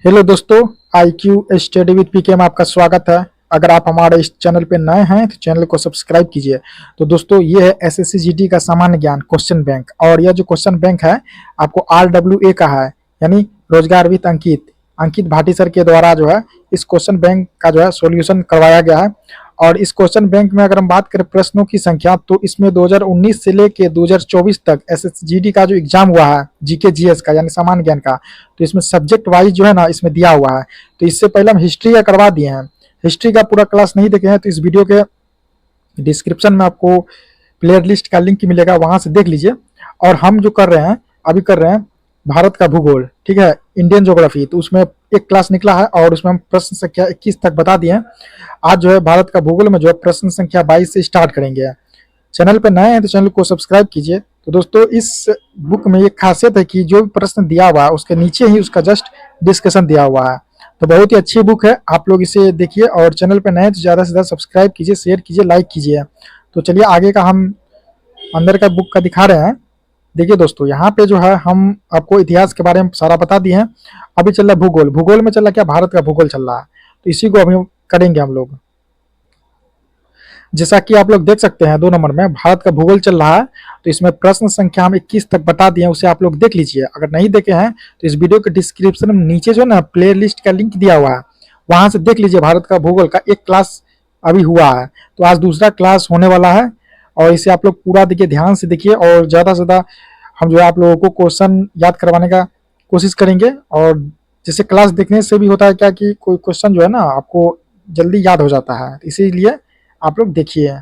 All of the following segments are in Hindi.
हेलो दोस्तों, आई क्यू स्टडी विद पीके में आपका स्वागत है। अगर आप हमारे इस चैनल पे नए हैं तो चैनल को सब्सक्राइब कीजिए। तो दोस्तों, ये है एसएससी जीडी का सामान्य ज्ञान क्वेश्चन बैंक, और यह जो क्वेश्चन बैंक है आपको RWA का है, यानी रोजगार with Ankit Ankit Bhati sir के द्वारा जो है इस क्वेश्चन बैंक का जो है सॉल्यूशन करवाया गया है। और इस क्वेश्चन बैंक में अगर हम बात करें प्रश्नों की संख्या, तो इसमें 2019 से लेके 2024 तक एसएसजीडी का जो एग्जाम हुआ है जीके जीएस का, यानी सामान्य ज्ञान का, तो इसमें सब्जेक्ट वाइज जो है ना इसमें दिया हुआ है। तो इससे पहले हम हिस्ट्री का करवा दिए हैं। हिस्ट्री का पूरा क्लास नहीं देखे हैं तो इस वीडियो के डिस्क्रिप्शन में आपको प्लेयर लिस्ट का लिंक मिलेगा, वहां से देख लीजिए। और हम जो कर रहे हैं, अभी कर रहे हैं भारत का भूगोल, ठीक है, इंडियन ज्योग्राफी। तो उसमें एक क्लास निकला है और उसमें हम प्रश्न संख्या 21 तक बता दिए हैं। आज जो है भारत का भूगोल में जो है प्रश्न संख्या 22 से स्टार्ट करेंगे। चैनल पर नए हैं तो चैनल को सब्सक्राइब कीजिए। तो दोस्तों, इस बुक में एक खासियत है कि जो भी प्रश्न दिया हुआ है उसके नीचे ही उसका जस्ट डिस्कशन दिया हुआ है। तो बहुत ही अच्छी बुक है, आप लोग इसे देखिए। और चैनल पर नए हैं तो ज़्यादा से ज़्यादा सब्सक्राइब कीजिए, शेयर कीजिए, लाइक कीजिए। तो चलिए आगे का हम अंदर का बुक का दिखा रहे हैं। देखिए दोस्तों, यहाँ पे जो है हम आपको इतिहास के बारे में सारा बता दिए हैं। अभी चल रहा है भूगोल। भूगोल में चल रहा है क्या, भारत का भूगोल चल रहा है। तो इसी को अभी करेंगे हम लोग। जैसा कि आप लोग देख सकते हैं 2 नंबर में भारत का भूगोल चल रहा है। तो इसमें प्रश्न संख्या हम 21 तक बता दिए हैं, उसे आप लोग देख लीजिए। अगर नहीं देखे हैं तो इस वीडियो के डिस्क्रिप्शन में नीचे जो है ना प्ले लिस्ट का लिंक दिया हुआ है, वहां से देख लीजिए। भारत का भूगोल का एक क्लास अभी हुआ है, तो आज दूसरा क्लास होने वाला है। और इसे आप लोग पूरा देखिए, ध्यान से देखिए। और ज़्यादा से ज़्यादा हम जो है आप लोगों को क्वेश्चन याद करवाने का कोशिश करेंगे। और जैसे क्लास देखने से भी होता है क्या कि कोई क्वेश्चन जो है ना आपको जल्दी याद हो जाता है, इसीलिए आप लोग देखिए।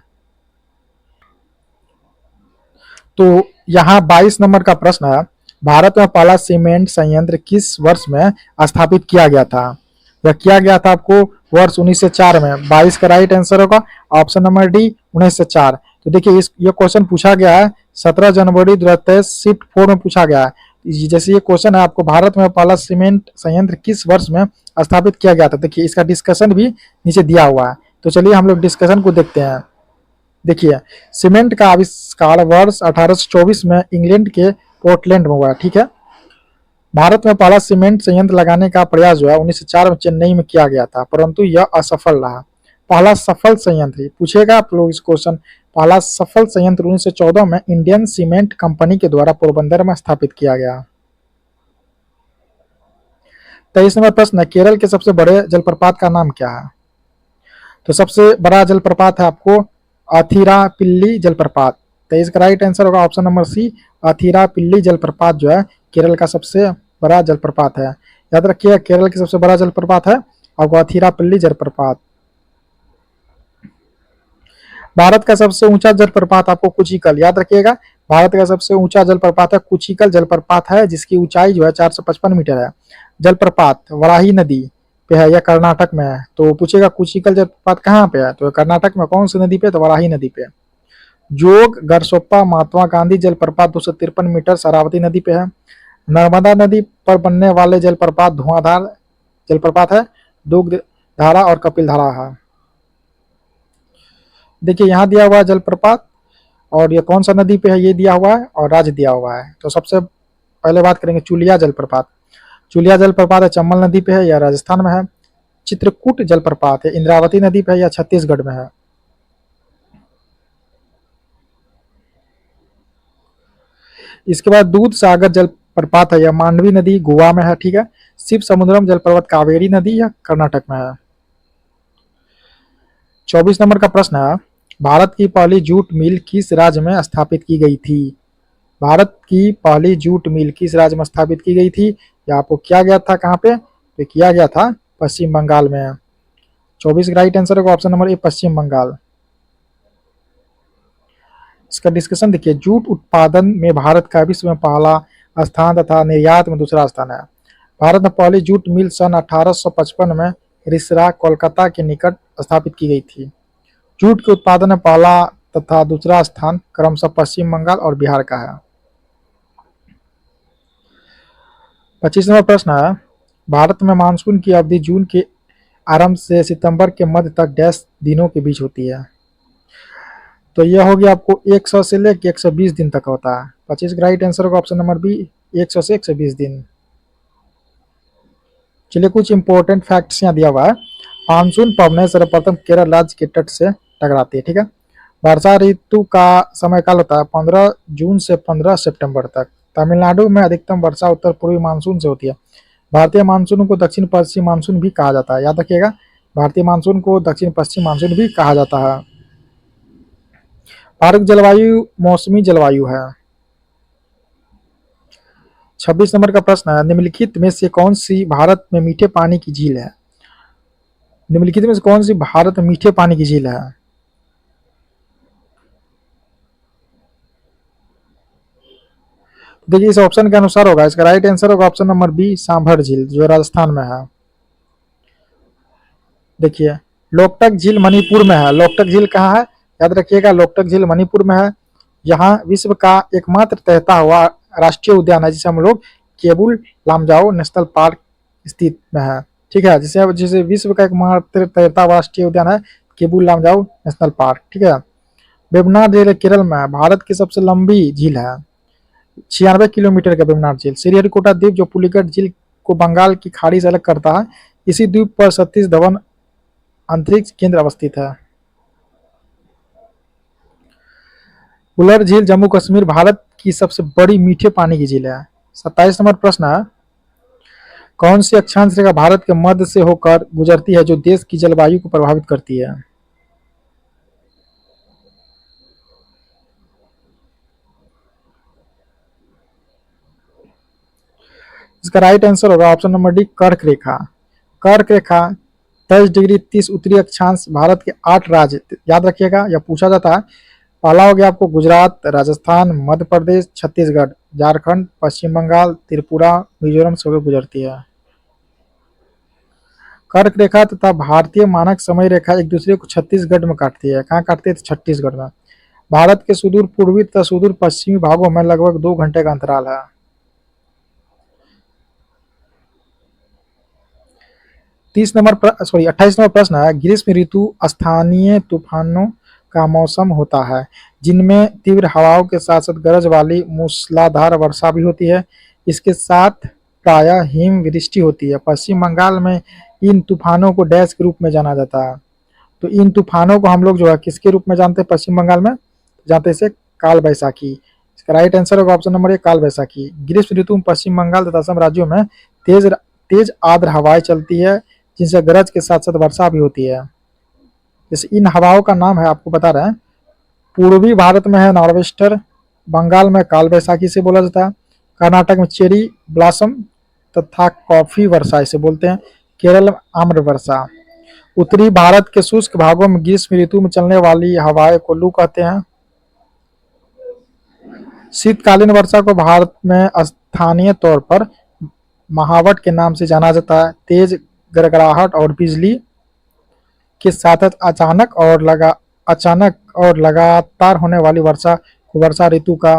तो यहाँ 22 नंबर का प्रश्न है, भारत में पहला सीमेंट संयंत्र किस वर्ष में स्थापित किया गया था। यह किया गया था आपको वर्ष 1904 में। 22 का राइट आंसर होगा ऑप्शन नंबर डी, 1904। तो देखिए ये क्वेश्चन पूछा गया है 17 जनवरी 2023 शिफ्ट 4 में पूछा गया है। जैसे ये क्वेश्चन है आपको, भारत में पहला सीमेंट संयंत्र किस वर्ष में स्थापित किया गया था। देखिए इसका डिस्कशन भी नीचे दिया हुआ है। तो चलिए हम लोग डिस्कशन को देखते हैं। देखिए, सीमेंट का आविष्कार वर्ष 1824 में इंग्लैंड के पोर्टलैंड में हुआ, ठीक है। भारत में पहला सीमेंट संयंत्र लगाने का प्रयास जो है 1904 में चेन्नई में किया गया था, परंतु यह असफल रहा। पहला सफल संयंत्र पूछेगा आप लोग इस क्वेश्चन। पहला सफल संयंत्र 1914 में इंडियन सीमेंट कंपनी के द्वारा पोरबंदर में स्थापित किया गया। 23 नंबर प्रश्न है, केरल के सबसे बड़े जलप्रपात का नाम क्या है। तो सबसे बड़ा जलप्रपात है आपको अथिरापिल्ली जलप्रपात। 23 का राइट आंसर होगा ऑप्शन नंबर सी, अथिरापिल्ली जलप्रपात जो है केरल का सबसे बड़ा जलप्रपात है। याद रखिए, केरल की सबसे बड़ा जलप्रपात है आपको अथिरापिल्ली जलप्रपात। भारत का सबसे ऊंचा जलप्रपात आपको कुचिकल, याद रखिएगा। भारत का सबसे ऊंचा जलप्रपात है कुचिकल जलप्रपात है, जिसकी ऊंचाई जो है 455 मीटर है। जलप्रपात वराही नदी पे है, यह कर्नाटक में है। तो पूछेगा कुचिकल जलप्रपात कहाँ पे है, तो कर्नाटक में कौन सी नदी पे, तो वराही नदी पे। जोग गरसोप्पा महात्मा गांधी जलप्रपात 253 मीटर शरावती नदी पे है। नर्मदा नदी पर बनने वाले जलप्रपात धुआंधार जलप्रपात है, दुग्ध धारा और कपिल धारा है। देखिए यहाँ दिया हुआ है जलप्रपात, और ये कौन सा नदी पे है ये दिया हुआ है, और राज्य दिया हुआ है। तो सबसे पहले बात करेंगे चुलिया जलप्रपात। चुलिया जलप्रपात है चंबल नदी पे है या राजस्थान में है। चित्रकूट जलप्रपात है इंद्रावती नदी पे है या छत्तीसगढ़ में है। इसके बाद दूध सागर जलप्रपात है या मांडवी नदी गोवा में है, ठीक है। शिव समुद्रम जलप्रपात कावेरी नदी या कर्नाटक में है। 24 नंबर का प्रश्न है, भारत की पहली जूट मिल किस राज्य में स्थापित की गई थी। भारत की पहली जूट मिल किस राज्य में स्थापित की गई थी, या आपको किया गया था कहाँ पे, तो किया गया था पश्चिम बंगाल में। 24 का राइट आंसर होगा ऑप्शन नंबर ए, पश्चिम बंगाल। इसका डिस्कशन देखिए, जूट उत्पादन में भारत का विश्व में पहला स्थान तथा निर्यात में दूसरा स्थान है। भारत में पहली जूट मिल सन 1855 में रिसरा कोलकाता के निकट स्थापित की गई थी। जूट के उत्पादन में पहला तथा दूसरा स्थान क्रमशः पश्चिम बंगाल और बिहार का है। 25 नंबर प्रश्न है, भारत में मानसून की अवधि जून के आरंभ से सितंबर के मध्य तक डैश दिनों के बीच होती है। तो यह हो गया आपको 100 से लेकर 120 दिन तक होता है। 25 का राइट आंसर होगा ऑप्शन नंबर बी, 100 से 120 दिन। चलिए कुछ इंपॉर्टेंट फैक्ट्स यहाँ दिया हुआ है। मानसून पवनें सर्वप्रथम केरल राज्य के तट से टकराती है, ठीक है। वर्षा ऋतु का समय काल होता है 15 जून से 15 सितंबर तक। तमिलनाडु में अधिकतम वर्षा उत्तर पूर्वी मानसून से होती है। भारतीय मानसून को दक्षिण पश्चिम मानसून भी कहा जाता है, याद रखिएगा, भारतीय मानसून को दक्षिण पश्चिम मानसून भी कहा जाता है। भारत की जलवायु मौसमी जलवायु है। 26 नंबर का प्रश्न है, निम्नलिखित में से कौन सी भारत में मीठे पानी की झील है? निम्नलिखित में से कौन सी भारत में मीठे पानी की झील है? देखिए इस ऑप्शन के अनुसार होगा, इसका राइट आंसर होगा ऑप्शन नंबर बी, सांभर झील, जो राजस्थान में है। देखिए लोकटक झील मणिपुर में है। लोकटक झील कहाँ है? याद रखिएगा, लोकटक झील मणिपुर में है। यहाँ विश्व का एकमात्र तैरता हुआ राष्ट्रीय उद्यान है, जिसे हम लोग केबुल लामजाओ नेशनल पार्क स्थित में है, ठीक है। जिसे विश्व का एकमात्र तैरता हुआ राष्ट्रीय उद्यान है केबुल लामजाओ नेशनल पार्क, ठीक है। वेबनाड झील केरल में है, भारत की सबसे लंबी झील है, 96 किलोमीटर का वेबनाड झील। श्रीहरिकोटा द्वीप जो पुलिकट झील को बंगाल की खाड़ी से अलग करता है, इसी द्वीप पर सतीश धवन अंतरिक्ष केंद्र अवस्थित है। उलर झील जम्मू कश्मीर भारत की सबसे बड़ी मीठे पानी की झील है। 27 नंबर प्रश्न है, कौन सी अक्षांश रेखा भारत के मध्य से होकर गुजरती है जो देश की जलवायु को प्रभावित करती है? इसका राइट आंसर होगा ऑप्शन नंबर डी, कर्क रेखा। कर्क रेखा 23 डिग्री 30 उत्तरी अक्षांश भारत के 8 राज्य, याद रखिएगा, यह पूछा जाता है। पहला हो गया आपको गुजरात, राजस्थान, मध्य प्रदेश, छत्तीसगढ़, झारखंड, पश्चिम बंगाल, त्रिपुरा, मिजोरम से होकर गुजरती है। कर्क रेखा तथा भारतीय मानक समय रेखा एक दूसरे को छत्तीसगढ़ में काटती है। कहाँ काटती है? तो छत्तीसगढ़ में। भारत के सुदूर पूर्वी तथा सुदूर पश्चिमी भागों में लगभग 2 घंटे का अंतराल है। 28 नंबर प्रश्न है, ग्रीष्म ऋतु स्थानीय तूफानों का मौसम होता है, जिनमें तीव्र हवाओं के साथ साथ गरज वाली मूसलाधार वर्षा भी होती है। इसके साथ प्रायः हिमवृष्टि होती है। पश्चिम बंगाल में इन तूफानों को डैश के रूप में जाना जाता है। तो इन तूफानों को हम लोग जो है किसके रूप में जानते हैं पश्चिम बंगाल में? जानते हैं इसे काल बैसाखी। इसका राइट आंसर होगा ऑप्शन नंबर ए, काल बैसाखी। ग्रीष्म ऋतु में पश्चिम बंगाल तथा असम राज्यों में तेज तेज आर्द्र हवाएं चलती है, जिनसे गरज के साथ साथ वर्षा भी होती है। जैसे इन हवाओं का नाम है, आपको बता रहे हैं, पूर्वी भारत में है नॉर्वेस्टर, बंगाल में काल बैसाखी से बोला जाता है, कर्नाटक में चेरी ब्लॉसम तथा कॉफी वर्षा इसे बोलते हैं, केरल में आम्र वर्षा। उत्तरी भारत के शुष्क भागों में ग्रीष्म ऋतु में चलने वाली हवाएं को लू कहते हैं। शीतकालीन वर्षा को भारत में स्थानीय तौर पर महावट के नाम से जाना जाता है। तेज गड़गड़ाहट और बिजली के साथ अचानक और लगातार होने वाली वर्षा को वर्षा ऋतु का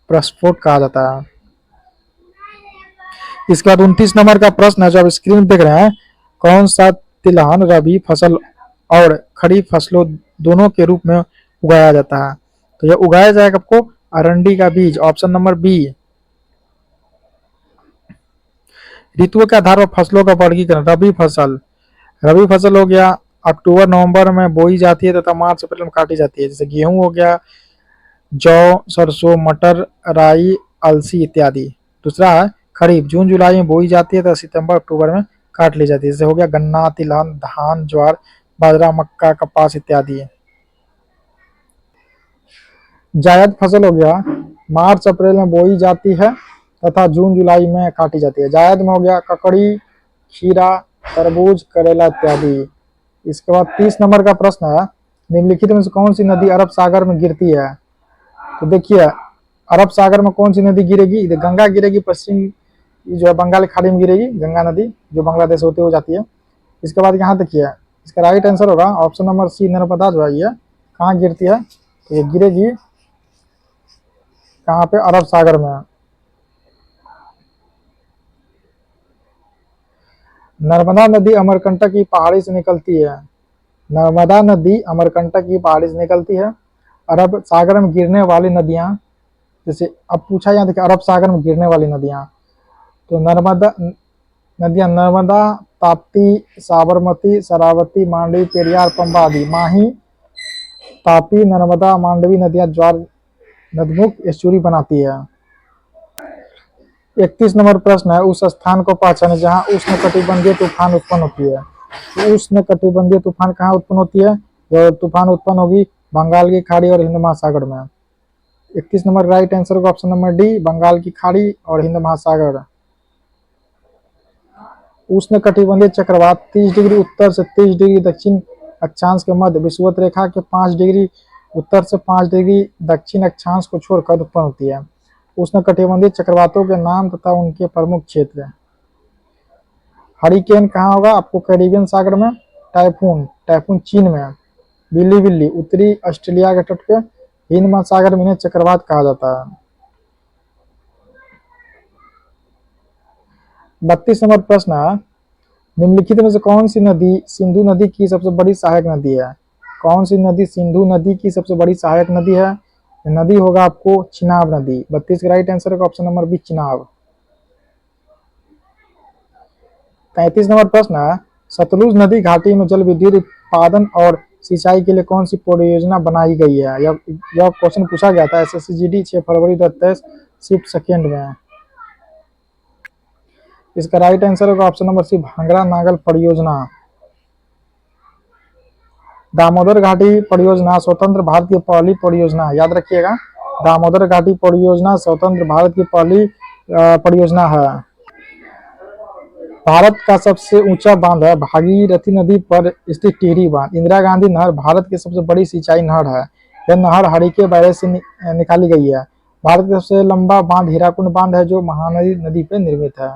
प्रस्फोट कहा जाता है। इसके बाद 29 नंबर का प्रश्न है जो आप स्क्रीन देख रहे हैं, कौन सा तिलहन रबी फसल और खरीफ फसलों दोनों के रूप में उगाया जाता है? तो यह उगाया जाएगा आपको अरंडी का बीज, ऑप्शन नंबर बी। ऋतुओं के आधार पर फसलों का वर्गीकरण, रबी फसल हो गया अक्टूबर नवंबर में बोई जाती है तथा मार्च अप्रैल में काटी जाती है। जैसे गेहूं हो गया, जौ, सरसों, मटर, राई, अलसी इत्यादि। दूसरा है खरीफ, जून जुलाई में बोई जाती है तथा सितंबर अक्टूबर में काट ली जाती है। जैसे हो गया गन्ना, तिलहन, धान, ज्वार, बाजरा, मक्का, कपास इत्यादि। जायद फसल हो गया, मार्च अप्रैल में बोई जाती है तथा जून जुलाई में काटी जाती है। जायद में हो गया ककड़ी, खीरा, तरबूज, करेला इत्यादि। इसके बाद 30 नंबर का प्रश्न है, निम्नलिखित में से कौन सी नदी अरब सागर में गिरती है? तो देखिए अरब सागर में कौन सी नदी गिरेगी? गंगा गिरेगी, पश्चिम जो है बंगाल की खाड़ी में गिरेगी गंगा नदी, जो बांग्लादेश होते हुए जाती है। इसके बाद यहाँ देखिए इसका राइट आंसर होगा ऑप्शन नंबर सी, नर्मदा जो है ये कहाँ गिरती है? तो ये गिरेगी कहाँ पे? अरब सागर में। नर्मदा नदी अमरकंटक की पहाड़ी से निकलती है। नर्मदा नदी अमरकंटक की पहाड़ी से निकलती है। अरब सागर में गिरने वाली नदियां, जैसे अब पूछा यहाँ देखिए अरब सागर में गिरने वाली नदियां, तो नर्मदा नदियां नर्मदा, ताप्ती, साबरमती, शरावती, मांडवी, पेरियार, पंबा आदि। माही, तापी, नर्मदा, मांडवी नदियां ज्वार नदमुख एस्चुरी बनाती है। 31 नंबर प्रश्न है, उस स्थान को पहचाने जहां उष्णकटिबंधीय तूफान उत्पन्न होती है। तो उष्णकटिबंधीय तूफान कहाँ उत्पन्न होती है? यह तूफान उत्पन्न होगी बंगाल की खाड़ी और हिंद महासागर में। 31 नंबर राइट आंसर होगा ऑप्शन नंबर डी, बंगाल की खाड़ी और हिंद महासागर। उष्णकटिबंधीय चक्रवात 30 डिग्री उत्तर से 30 डिग्री दक्षिण अक्षांश के मध्य विषुवत रेखा के 5 डिग्री उत्तर से 5 डिग्री दक्षिण अक्षांश को छोड़कर उत्पन्न होती है। उष्णकटिबंधीय चक्रवातों के नाम तथा उनके प्रमुख क्षेत्र। हरिकेन कहाँ होगा आपको? कैरिबियन सागर में। टाइफून, टाइफून चीन में। बिल्ली बिल्ली उत्तरी ऑस्ट्रेलिया के तट पे। हिंद महासागर में इन्हें चक्रवात कहा जाता है। 32 नंबर प्रश्न है, निम्नलिखित में से कौन सी नदी सिंधु नदी की सबसे बड़ी सहायक नदी है? कौन सी नदी सिंधु नदी की सबसे बड़ी सहायक नदी है? नदी होगा आपको चिनाब नदी। 32 का राइट आंसर होगा ऑप्शन नंबर बी, चिनाब। 33 नंबर प्रश्न है, सतलुज नदी घाटी में जल विद्युत उत्पादन और सिंचाई के लिए कौन सी परियोजना बनाई गई है? यह क्वेश्चन पूछा गया था SSCGD 6 फरवरी 2023 शिफ्ट सेकेंड में। इसका राइट आंसर होगा ऑप्शन नंबर सी, भांगरा नागल परियोजना। दामोदर घाटी परियोजना स्वतंत्र भारत की पहली परियोजना, याद रखिएगा, दामोदर घाटी परियोजना स्वतंत्र भारत की पहली परियोजना है। भारत का सबसे ऊंचा बांध है भागीरथी नदी पर स्थित टिहरी बांध। इंदिरा गांधी नहर भारत की सबसे बड़ी सिंचाई नहर है। यह नहर हरिके बैरेज से निकाली गई है। भारत का सबसे लंबा बांध हीराकुंड बांध है जो महानदी नदी पर निर्मित है।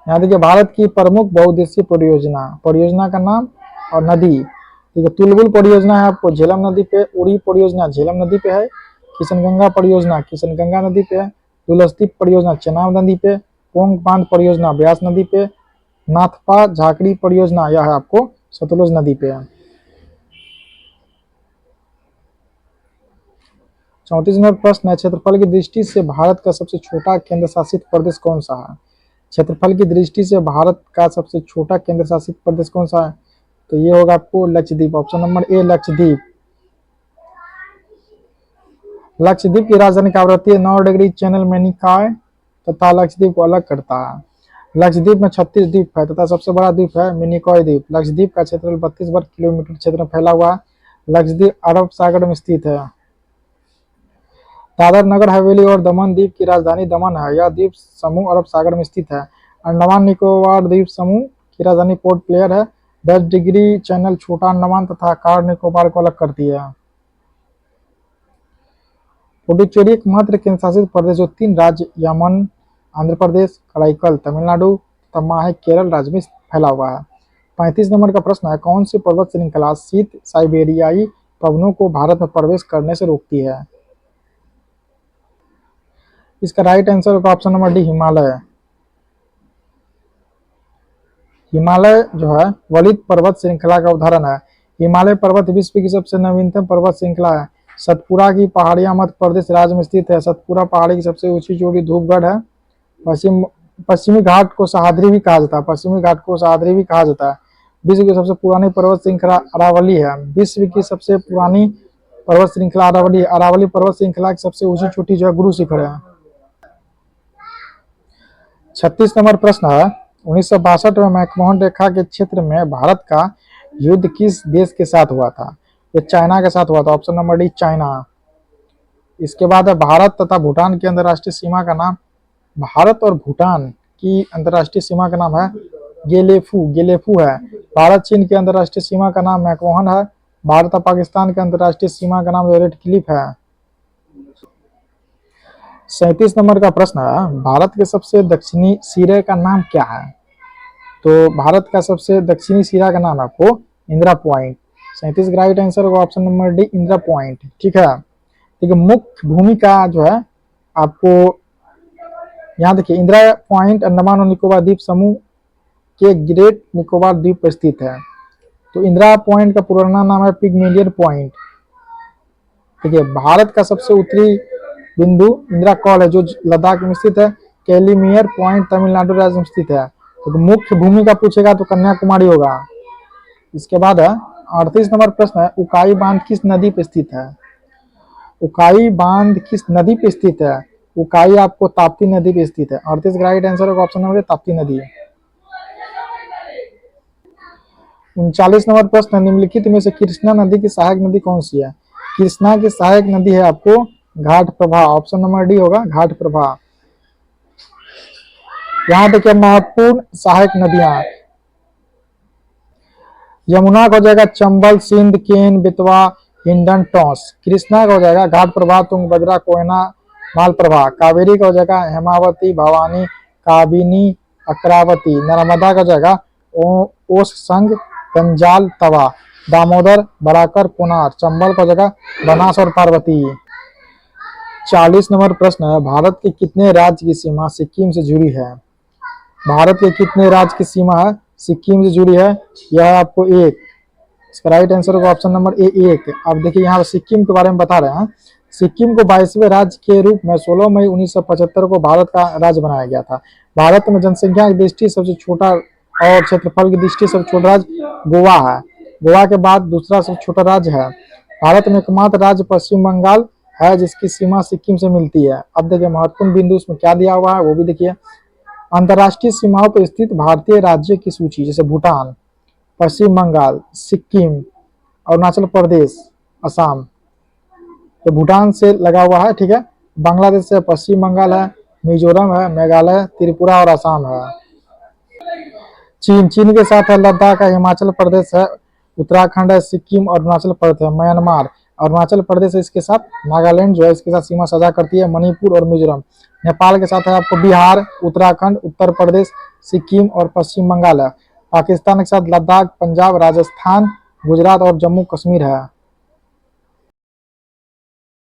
यहाँ देखिए, भारत की प्रमुख बहुउद्देशीय परियोजना, परियोजना का नाम और नदी, ठीक है। तुलबुल परियोजना है आपको झेलम नदी पे। उड़ी परियोजना झेलम नदी पे है। किशनगंगा परियोजना किशनगंगा नदी पे है। दुलस्ती परियोजना चेनाब नदी पे। पोंग बांध परियोजना ब्यास नदी पे। नाथपा झाकड़ी परियोजना यह है आपको सतलुज नदी पे है। 34 नंबर प्रश्न है, क्षेत्रफल की दृष्टि से भारत का सबसे छोटा केंद्र शासित प्रदेश कौन सा है? क्षेत्रफल की दृष्टि से भारत का सबसे छोटा केंद्र शासित प्रदेश कौन सा है? तो ये होगा आपको Lakshadweep, option number A, Lakshadweep. Lakshadweep की राजधानी क्या रहती है? 9 डिग्री चैनल मेनिकाय तथा लक्षद्वीप को अलग करता है। लक्षद्वीप में 36 द्वीप है तथा सबसे बड़ा द्वीप है मिनिकॉय द्वीप। लक्षद्वीप का क्षेत्रफल 32 वर्ग किलोमीटर क्षेत्र में फैला हुआ है। लक्षद्वीप अरब सागर में स्थित है। दादर नगर हवेली और दमन द्वीप की राजधानी दमन है। यह द्वीप समूह अरब सागर में स्थित है। अंडमान निकोबार द्वीप समूह की राजधानी पोर्ट ब्लेयर है। 10 डिग्री चैनल छोटा अंडमान तथा कार निकोबार को अलग करती है। पुडुचेरी एकमात्र केंद्र शासित प्रदेश जो 3 राज्य यमन, आंध्र प्रदेश, कराईकल तमिलनाडु तथा माहे केरल राज्य में फैला हुआ है। 35 नंबर का प्रश्न है, कौन सी पर्वत श्रृंखला शीत साइबेरियाई पवनों को भारत में प्रवेश करने से रोकती है? इसका राइट आंसर होगा option number D, Himalaya. Himalaya जो है वलित पर्वत श्रृंखला का उदाहरण है। हिमालय पर्वत विश्व की सबसे नवीनतम पर्वत श्रृंखला है। सतपुरा की पहाड़ियां मध्य प्रदेश राज्य में स्थित है। सतपुरा पहाड़ी की सबसे ऊंची चोटी धूपगढ़ है। पश्चिमी घाट को सह्याद्री भी कहा जाता है। पश्चिमी घाट को सह्याद्री भी कहा जाता है। विश्व की सबसे पुरानी पर्वत श्रृंखला अरावली है। विश्व की सबसे पुरानी पर्वत श्रृंखला अरावली। अरावली पर्वत श्रृंखला की सबसे ऊंची चोटी जो है गुरु शिखर है। 36 नंबर प्रश्न है, 1962 में मैकमोहन रेखा के क्षेत्र में भारत का युद्ध किस देश के साथ हुआ था? ये चाइना के साथ हुआ था, ऑप्शन नंबर डी, चाइना। इसके बाद है भारत तथा भूटान की अंतर्राष्ट्रीय सीमा का नाम। भारत और भूटान की अंतर्राष्ट्रीय सीमा का नाम है गेलेफू, गेलेफू है। भारत चीन की अंतर्राष्ट्रीय सीमा का नाम मैकमोहन है। भारत और पाकिस्तान की अंतर्राष्ट्रीय सीमा का नाम रेड क्लिफ है। 37 नंबर का प्रश्न है, भारत के सबसे दक्षिणी सिरे का नाम क्या है? तो भारत का सबसे दक्षिणी सिरा का नाम है आपको इंदिरा पॉइंट। 37 का राइट आंसर होगा option number D, Indira point, ठीक है। ठीक है, मुख्य भूमिका जो है आपको यहाँ देखिए, इंदिरा पॉइंट अंडमान और निकोबार द्वीप समूह के ग्रेट निकोबार द्वीप पर स्थित है। तो इंदिरा पॉइंट का पुराना नाम है पिग्मेलियन पॉइंट। ठीक है, भारत का सबसे उत्तरी बिंदु इंदिरा कॉल है जो लद्दाख में स्थित है। कैलीमियर पॉइंट तमिलनाडु राज्य में स्थित है। तो मुख्य भूमि का पूछेगा तो कन्याकुमारी होगा। इसके बाद है 38 नंबर प्रश्न है, उकाई बांध किस नदी पे स्थित है? उकाई बांध किस नदी पे स्थित है? उकाई आपको ताप्ती नदी पे स्थित है। 38 का राइट आंसर होगा ऑप्शन नंबर ताप्ती नदी। 39 नंबर प्रश्न है, निम्नलिखित में से कृष्णा नदी की सहायक नदी कौन सी है? कृष्णा की सहायक नदी है आपको घाट प्रभा। ऑप्शन नंबर डी होगा घाट प्रभा। यहाँ देखिए महत्वपूर्ण सहायक नदियां, यमुना का हो जाएगा चंबल, सिंध, केन, बेतवा, हिंडन, टॉस। कृष्णा का हो जाएगा घाट प्रभा, तुंगभद्रा, कोयना, मालप्रभा। कावेरी का हो जाएगा हेमावती, भवानी, काबिनी, अक्रावती। नर्मदा का हो जाएगा ओस संग, गंजाल, तवा। दामोदर, बराकर, पुनार। चंबल का हो जाएगा बनास और पार्वती। 40 नंबर प्रश्न है, भारत के कितने राज्य की सीमा सिक्किम से जुड़ी है? भारत के कितने राज्य की सीमा है सिक्किम से जुड़ी है? यह है आपको एक। इसका राइट आंसर होगा ऑप्शन नंबर ए एक। अब देखिए यहाँ सिक्किम के बारे में बता रहे हैं। सिक्किम को 22वें राज्य के रूप में 16 मई 1975 को भारत का राज्य बनाया गया था। भारत में जनसंख्या की दृष्टि सबसे छोटा और क्षेत्रफल की दृष्टि सबसे छोटा राज्य गोवा है। गोवा के बाद दूसरा सबसे छोटा राज्य है। भारत में एकमात्र राज्य पश्चिम बंगाल है जिसकी सीमा सिक्किम से मिलती है। अब देखिए महत्वपूर्ण बिंदु उसमें क्या दिया हुआ है वो भी देखिए। अंतर्राष्ट्रीय सीमाओं पर स्थित भारतीय राज्यों की सूची, जैसे भूटान, पश्चिम बंगाल, सिक्किम, अरुणाचल प्रदेश, असम। तो भूटान से लगा हुआ है, ठीक है। बांग्लादेश से पश्चिम बंगाल है, मिजोरम है, मेघालय, त्रिपुरा और असम है। चीन के साथ है लद्दाख है, हिमाचल प्रदेश है, उत्तराखंड है, सिक्किम और अरुणाचल प्रदेश है। म्यांमार, अरुणाचल प्रदेश है, इसके साथ नागालैंड जो है इसके साथ सीमा साझा करती है, मणिपुर और मिजोरम। नेपाल के साथ है आपको बिहार, उत्तराखंड, उत्तर प्रदेश, सिक्किम और पश्चिम बंगाल है। पाकिस्तान के साथ लद्दाख, पंजाब, राजस्थान, गुजरात और जम्मू कश्मीर है।